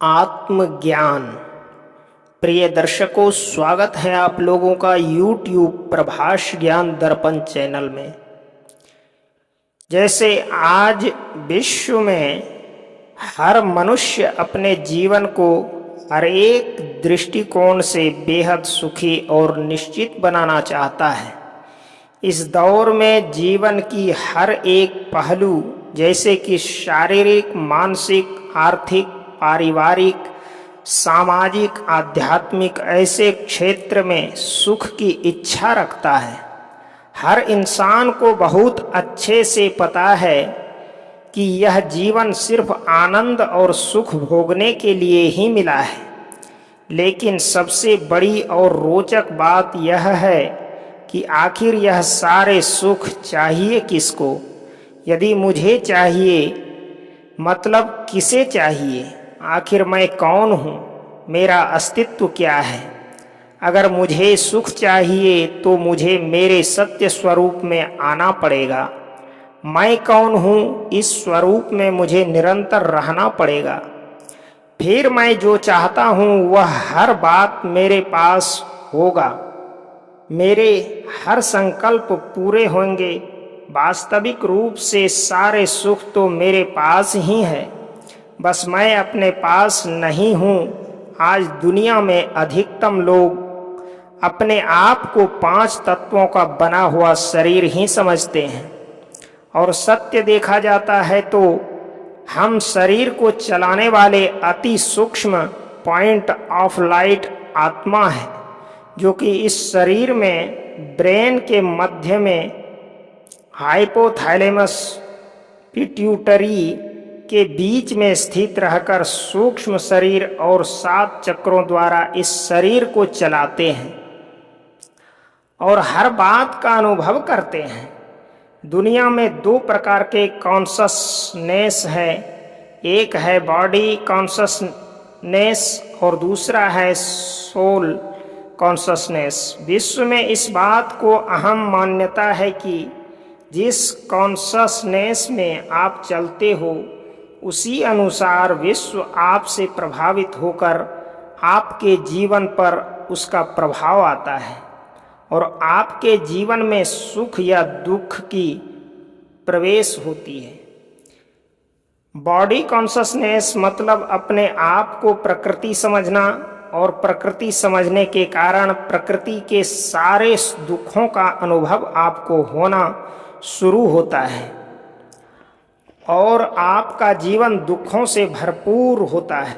आत्मज्ञान। प्रिय दर्शकों, स्वागत है आप लोगों का YouTube प्रभाष ज्ञान दर्पण चैनल में। जैसे आज विश्व में हर मनुष्य अपने जीवन को हर एक दृष्टिकोण से बेहद सुखी और निश्चित बनाना चाहता है। इस दौर में जीवन की हर एक पहलू जैसे कि शारीरिक, मानसिक, आर्थिक, पारिवारिक, सामाजिक, आध्यात्मिक ऐसे क्षेत्र में सुख की इच्छा रखता है। हर इंसान को बहुत अच्छे से पता है कि यह जीवन सिर्फ आनंद और सुख भोगने के लिए ही मिला है। लेकिन सबसे बड़ी और रोचक बात यह है कि आखिर यह सारे सुख चाहिए किसको? यदि मुझे चाहिए, मतलब किसे चाहिए? आखिर मैं कौन हूँ? मेरा अस्तित्व क्या है? अगर मुझे सुख चाहिए तो मुझे मेरे सत्य स्वरूप में आना पड़ेगा। मैं कौन हूँ, इस स्वरूप में मुझे निरंतर रहना पड़ेगा। फिर मैं जो चाहता हूँ वह हर बात मेरे पास होगा। मेरे हर संकल्प पूरे होंगे। वास्तविक रूप से सारे सुख तो मेरे पास ही है, बस मैं अपने पास नहीं हूँ। आज दुनिया में अधिकतम लोग अपने आप को 5 तत्वों का बना हुआ शरीर ही समझते हैं, और सत्य देखा जाता है तो हम शरीर को चलाने वाले अति सूक्ष्म पॉइंट ऑफ लाइट आत्मा है, जो कि इस शरीर में ब्रेन के मध्य में हाइपोथैलेमस पिट्यूटरी के बीच में स्थित रहकर सूक्ष्म शरीर और 7 चक्रों द्वारा इस शरीर को चलाते हैं और हर बात का अनुभव करते हैं। दुनिया में 2 प्रकार के कॉन्शसनेस है। एक है बॉडी कॉन्शसनेस और दूसरा है सोल कॉन्शसनेस। विश्व में इस बात को अहम मान्यता है कि जिस कॉन्शसनेस में आप चलते हो उसी अनुसार विश्व आपसे प्रभावित होकर आपके जीवन पर उसका प्रभाव आता है और आपके जीवन में सुख या दुख की प्रवेश होती है। बॉडी कॉन्शसनेस मतलब अपने आप को प्रकृति समझना, और प्रकृति समझने के कारण प्रकृति के सारे दुखों का अनुभव आपको होना शुरू होता है और आपका जीवन दुखों से भरपूर होता है।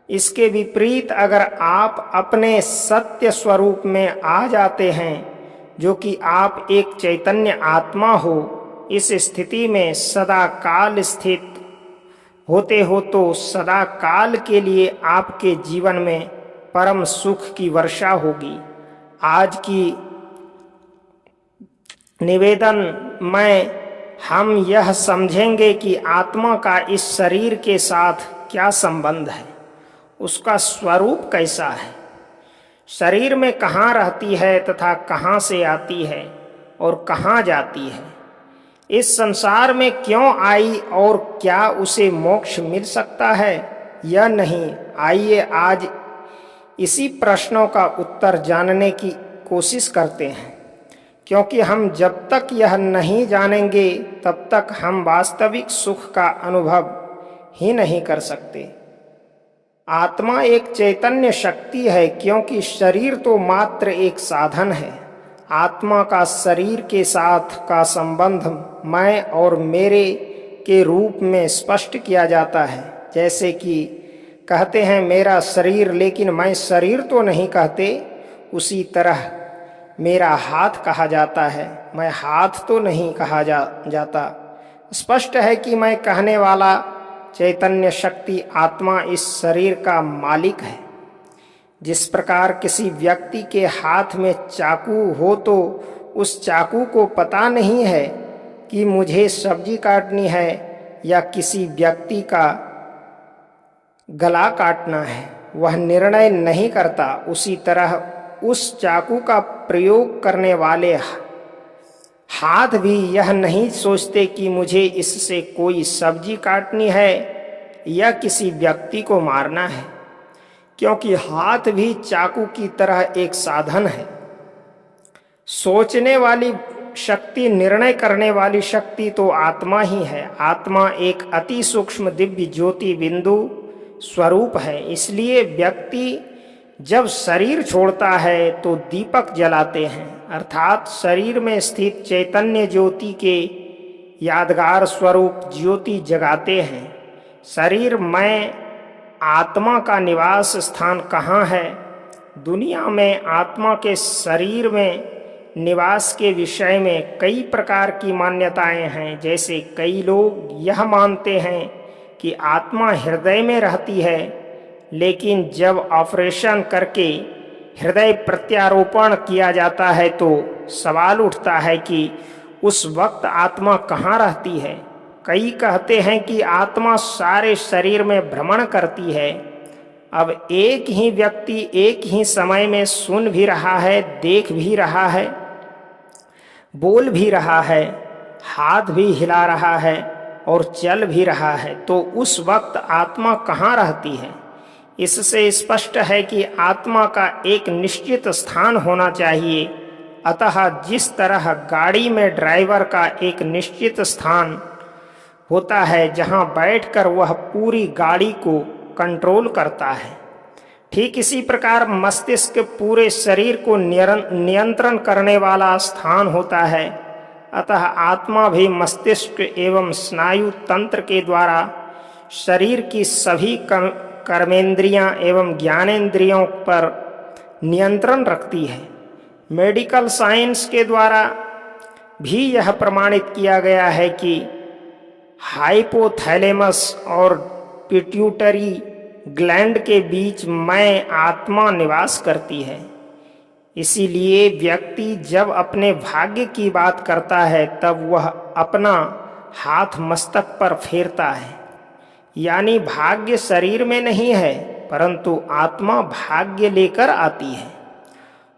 इसके विपरीत अगर आप अपने सत्य स्वरूप में आ जाते हैं, जो कि आप एक चैतन्य आत्मा हो, इस स्थिति में सदा काल स्थित होते हो तो सदा काल के लिए आपके जीवन में परम सुख की वर्षा होगी। आज की निवेदन में हम यह समझेंगे कि आत्मा का इस शरीर के साथ क्या संबंध है, उसका स्वरूप कैसा है, शरीर में कहाँ रहती है तथा कहाँ से आती है और कहाँ जाती है, इस संसार में क्यों आई और क्या उसे मोक्ष मिल सकता है या नहीं। आइए आज इसी प्रश्नों का उत्तर जानने की कोशिश करते हैं, क्योंकि हम जब तक यह नहीं जानेंगे तब तक हम वास्तविक सुख का अनुभव ही नहीं कर सकते। आत्मा एक चैतन्य शक्ति है, क्योंकि शरीर तो मात्र एक साधन है। आत्मा का शरीर के साथ का संबंध मैं और मेरे के रूप में स्पष्ट किया जाता है। जैसे कि कहते हैं मेरा शरीर, लेकिन मैं शरीर तो नहीं कहते। उसी तरह मेरा हाथ कहा जाता है, मैं हाथ तो नहीं कहा जाता। स्पष्ट है कि मैं कहने वाला चैतन्य शक्ति आत्मा इस शरीर का मालिक है। जिस प्रकार किसी व्यक्ति के हाथ में चाकू हो तो उस चाकू को पता नहीं है कि मुझे सब्जी काटनी है या किसी व्यक्ति का गला काटना है, वह निर्णय नहीं करता। उसी तरह उस चाकू का प्रयोग करने वाले हाथ भी यह नहीं सोचते कि मुझे इससे कोई सब्जी काटनी है या किसी व्यक्ति को मारना है, क्योंकि हाथ भी चाकू की तरह एक साधन है। सोचने वाली शक्ति, निर्णय करने वाली शक्ति तो आत्मा ही है। आत्मा एक अति सूक्ष्म दिव्य ज्योति बिंदु स्वरूप है। इसलिए व्यक्ति जब शरीर छोड़ता है तो दीपक जलाते हैं, अर्थात शरीर में स्थित चैतन्य ज्योति के यादगार स्वरूप ज्योति जगाते हैं। शरीर में आत्मा का निवास स्थान कहाँ है? दुनिया में आत्मा के शरीर में निवास के विषय में कई प्रकार की मान्यताएं हैं। जैसे कई लोग यह मानते हैं कि आत्मा हृदय में रहती है, लेकिन जब ऑपरेशन करके हृदय प्रत्यारोपण किया जाता है तो सवाल उठता है कि उस वक्त आत्मा कहाँ रहती है। कई कहते हैं कि आत्मा सारे शरीर में भ्रमण करती है। अब एक ही व्यक्ति एक ही समय में सुन भी रहा है, देख भी रहा है, बोल भी रहा है, हाथ भी हिला रहा है और चल भी रहा है, तो उस वक्त आत्मा कहाँ रहती है? इससे स्पष्ट है कि आत्मा का एक निश्चित स्थान होना चाहिए। अतः जिस तरह गाड़ी में ड्राइवर का एक निश्चित स्थान होता है जहाँ बैठकर वह पूरी गाड़ी को कंट्रोल करता है, ठीक इसी प्रकार मस्तिष्क पूरे शरीर को नियंत्रण करने वाला स्थान होता है। अतः आत्मा भी मस्तिष्क एवं स्नायु तंत्र के द्वारा शरीर की सभी कर्मेंद्रियां एवं ज्ञानेंद्रियों पर नियंत्रण रखती है। मेडिकल साइंस के द्वारा भी यह प्रमाणित किया गया है कि हाइपोथैलेमस और पिट्यूटरी ग्लैंड के बीच मैं आत्मा निवास करती है। इसीलिए व्यक्ति जब अपने भाग्य की बात करता है तब वह अपना हाथ मस्तक पर फेरता है। यानी भाग्य शरीर में नहीं है, परंतु आत्मा भाग्य लेकर आती है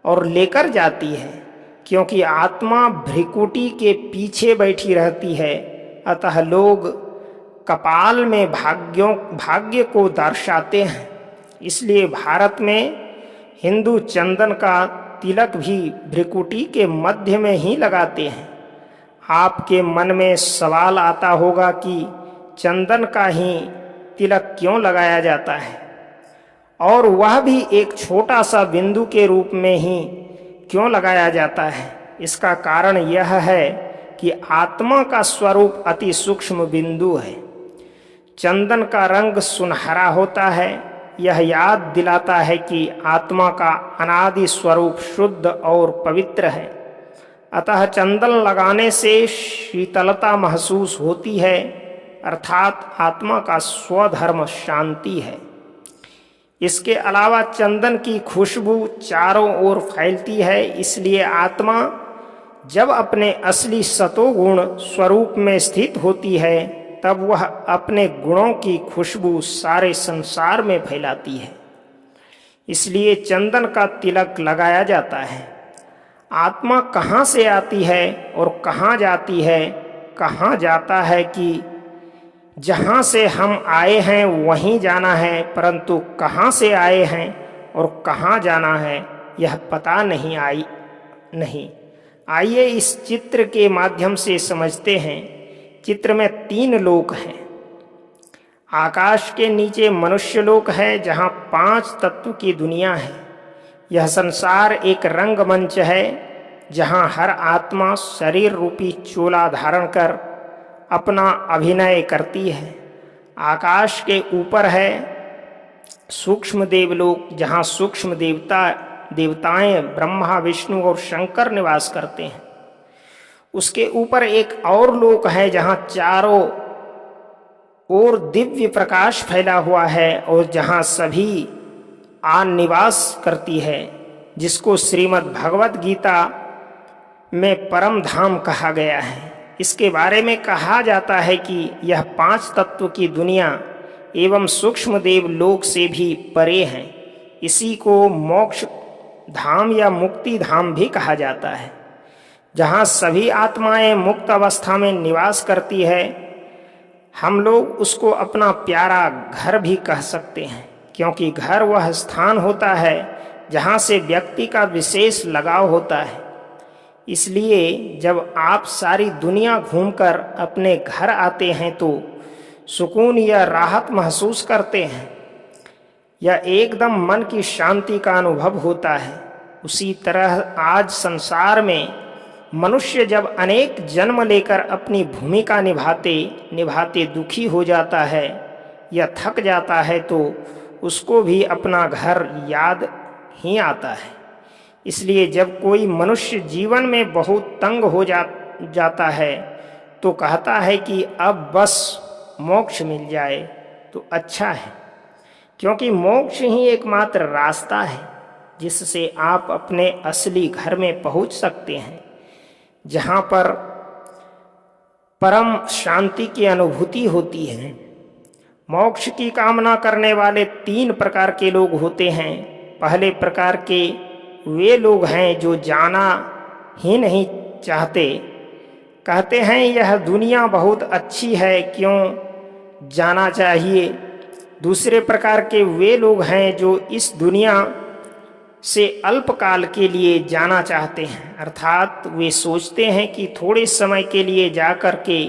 और लेकर जाती है, क्योंकि आत्मा भ्रिकुटी के पीछे बैठी रहती है। अतः लोग कपाल में भाग्य को दर्शाते हैं। इसलिए भारत में हिंदू चंदन का तिलक भी भ्रिकुटी के मध्य में ही लगाते हैं। आपके मन में सवाल आता होगा कि चंदन का ही तिलक क्यों लगाया जाता है, और वह भी एक छोटा सा बिंदु के रूप में ही क्यों लगाया जाता है? इसका कारण यह है कि आत्मा का स्वरूप अति सूक्ष्म बिंदु है। चंदन का रंग सुनहरा होता है। यह याद दिलाता है कि आत्मा का अनादि स्वरूप शुद्ध और पवित्र है। अतः चंदन लगाने से शीतलता महसूस होती है, अर्थात आत्मा का स्वधर्म शांति है। इसके अलावा चंदन की खुशबू चारों ओर फैलती है। इसलिए आत्मा जब अपने असली सतोगुण स्वरूप में स्थित होती है तब वह अपने गुणों की खुशबू सारे संसार में फैलाती है। इसलिए चंदन का तिलक लगाया जाता है। आत्मा कहाँ से आती है और कहाँ जाती है? कहाँ जाता है कि जहाँ से हम आए हैं वहीं जाना है, परंतु कहाँ से आए हैं और कहाँ जाना है यह पता नहीं। आइए इस चित्र के माध्यम से समझते हैं। चित्र में 3 लोक हैं। आकाश के नीचे मनुष्य लोक है, जहाँ 5 तत्व की दुनिया है। यह संसार एक रंगमंच है, जहाँ हर आत्मा शरीर रूपी चोला धारण कर अपना अभिनय करती है। आकाश के ऊपर है सूक्ष्म देवलोक, जहाँ सूक्ष्म देवताएं ब्रह्मा, विष्णु और शंकर निवास करते हैं। उसके ऊपर एक और लोक है जहाँ चारों ओर दिव्य प्रकाश फैला हुआ है और जहाँ सभी निवास करती है, जिसको श्रीमद् भगवत गीता में परम धाम कहा गया है। इसके बारे में कहा जाता है कि यह 5 तत्व की दुनिया एवं सूक्ष्म देव लोक से भी परे हैं। इसी को मोक्ष धाम या मुक्ति धाम भी कहा जाता है, जहाँ सभी आत्माएं मुक्त अवस्था में निवास करती है। हम लोग उसको अपना प्यारा घर भी कह सकते हैं, क्योंकि घर वह स्थान होता है जहाँ से व्यक्ति का विशेष लगाव होता है। इसलिए जब आप सारी दुनिया घूमकर अपने घर आते हैं तो सुकून या राहत महसूस करते हैं, या एकदम मन की शांति का अनुभव होता है। उसी तरह आज संसार में मनुष्य जब अनेक जन्म लेकर अपनी भूमिका निभाते निभाते दुखी हो जाता है या थक जाता है तो उसको भी अपना घर याद ही आता है। इसलिए जब कोई मनुष्य जीवन में बहुत तंग हो जाता है तो कहता है कि अब बस मोक्ष मिल जाए तो अच्छा है, क्योंकि मोक्ष ही एकमात्र रास्ता है जिससे आप अपने असली घर में पहुंच सकते हैं, जहाँ पर परम शांति की अनुभूति होती है। मोक्ष की कामना करने वाले 3 प्रकार के लोग होते हैं। पहले प्रकार के वे लोग हैं जो जाना ही नहीं चाहते, कहते हैं यह दुनिया बहुत अच्छी है, क्यों जाना चाहिए। दूसरे प्रकार के वे लोग हैं जो इस दुनिया से अल्पकाल के लिए जाना चाहते हैं, अर्थात वे सोचते हैं कि थोड़े समय के लिए जाकर के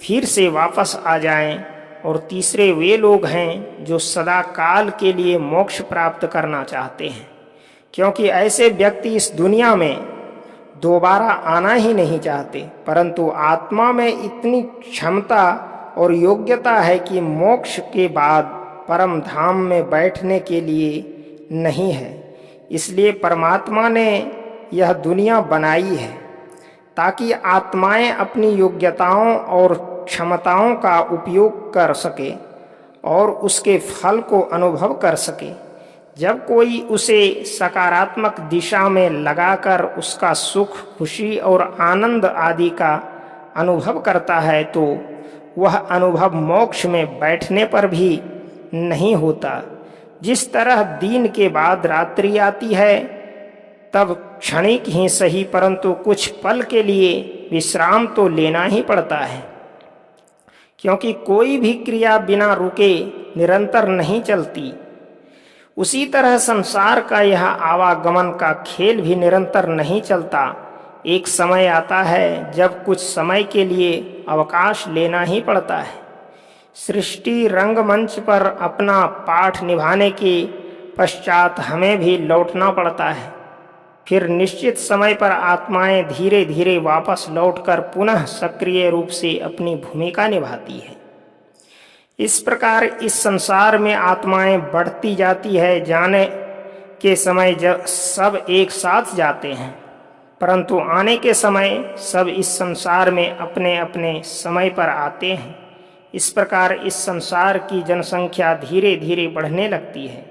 फिर से वापस आ जाएं। और तीसरे वे लोग हैं जो सदा काल के लिए मोक्ष प्राप्त करना चाहते हैं, क्योंकि ऐसे व्यक्ति इस दुनिया में दोबारा आना ही नहीं चाहते, परंतु आत्मा में इतनी क्षमता और योग्यता है कि मोक्ष के बाद परम धाम में बैठने के लिए नहीं है। इसलिए परमात्मा ने यह दुनिया बनाई है ताकि आत्माएं अपनी योग्यताओं और क्षमताओं का उपयोग कर सके और उसके फल को अनुभव कर सके। जब कोई उसे सकारात्मक दिशा में लगाकर उसका सुख, खुशी और आनंद आदि का अनुभव करता है तो वह अनुभव मोक्ष में बैठने पर भी नहीं होता। जिस तरह दिन के बाद रात्रि आती है तब क्षणिक ही सही परंतु कुछ पल के लिए विश्राम तो लेना ही पड़ता है, क्योंकि कोई भी क्रिया बिना रुके निरंतर नहीं चलती। उसी तरह संसार का यह आवागमन का खेल भी निरंतर नहीं चलता। एक समय आता है जब कुछ समय के लिए अवकाश लेना ही पड़ता है। सृष्टि रंगमंच पर अपना पाठ निभाने के पश्चात हमें भी लौटना पड़ता है। फिर निश्चित समय पर आत्माएं धीरे धीरे वापस लौटकर पुनः सक्रिय रूप से अपनी भूमिका निभाती है। इस प्रकार इस संसार में आत्माएं बढ़ती जाती है। जाने के समय जब सब एक साथ जाते हैं, परंतु आने के समय सब इस संसार में अपने अपने समय पर आते हैं। इस प्रकार इस संसार की जनसंख्या धीरे धीरे बढ़ने लगती है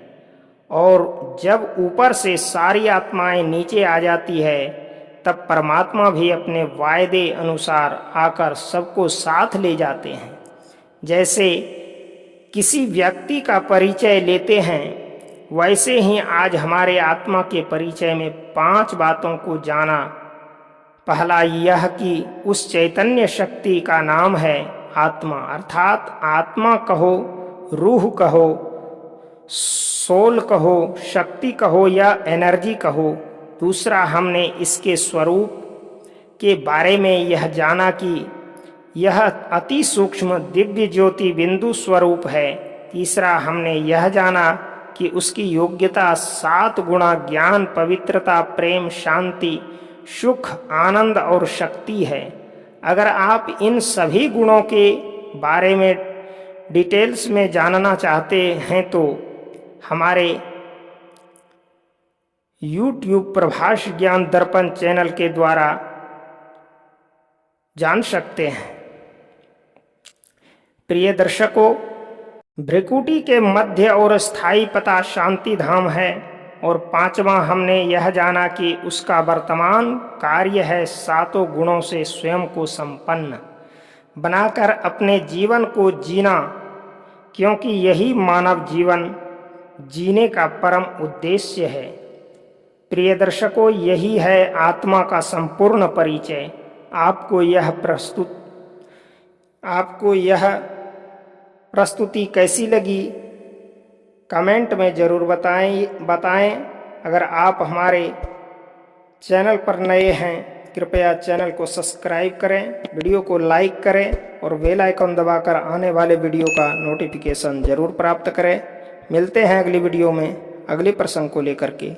और जब ऊपर से सारी आत्माएं नीचे आ जाती है तब परमात्मा भी अपने वायदे अनुसार आकर सबको साथ ले जाते हैं। जैसे किसी व्यक्ति का परिचय लेते हैं, वैसे ही आज हमारे आत्मा के परिचय में 5 बातों को जाना। पहला यह कि उस चैतन्य शक्ति का नाम है आत्मा, अर्थात आत्मा कहो, रूह कहो, सोल कहो, शक्ति कहो या एनर्जी कहो। दूसरा हमने इसके स्वरूप के बारे में यह जाना कि यह अति सूक्ष्म दिव्य ज्योति बिंदु स्वरूप है। तीसरा हमने यह जाना कि उसकी योग्यता 7 गुणा ज्ञान, पवित्रता, प्रेम, शांति, सुख, आनंद और शक्ति है। अगर आप इन सभी गुणों के बारे में डिटेल्स में जानना चाहते हैं तो हमारे YouTube प्रभाष ज्ञान दर्पण चैनल के द्वारा जान सकते हैं। प्रिय दर्शकों, भ्रिकुटी के मध्य और स्थायी पता शांति धाम है। और 5वां हमने यह जाना कि उसका वर्तमान कार्य है 7 गुणों से स्वयं को संपन्न बनाकर अपने जीवन को जीना, क्योंकि यही मानव जीवन जीने का परम उद्देश्य है। प्रिय दर्शकों, यही है आत्मा का संपूर्ण परिचय। आपको यह प्रस्तुति कैसी लगी कमेंट में ज़रूर बताएं। अगर आप हमारे चैनल पर नए हैं कृपया चैनल को सब्सक्राइब करें, वीडियो को लाइक करें और बेल आइकन दबाकर आने वाले वीडियो का नोटिफिकेशन ज़रूर प्राप्त करें। मिलते हैं अगली वीडियो में अगले प्रसंग को लेकर के।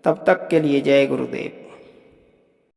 तब तक के लिए जय गुरुदेव।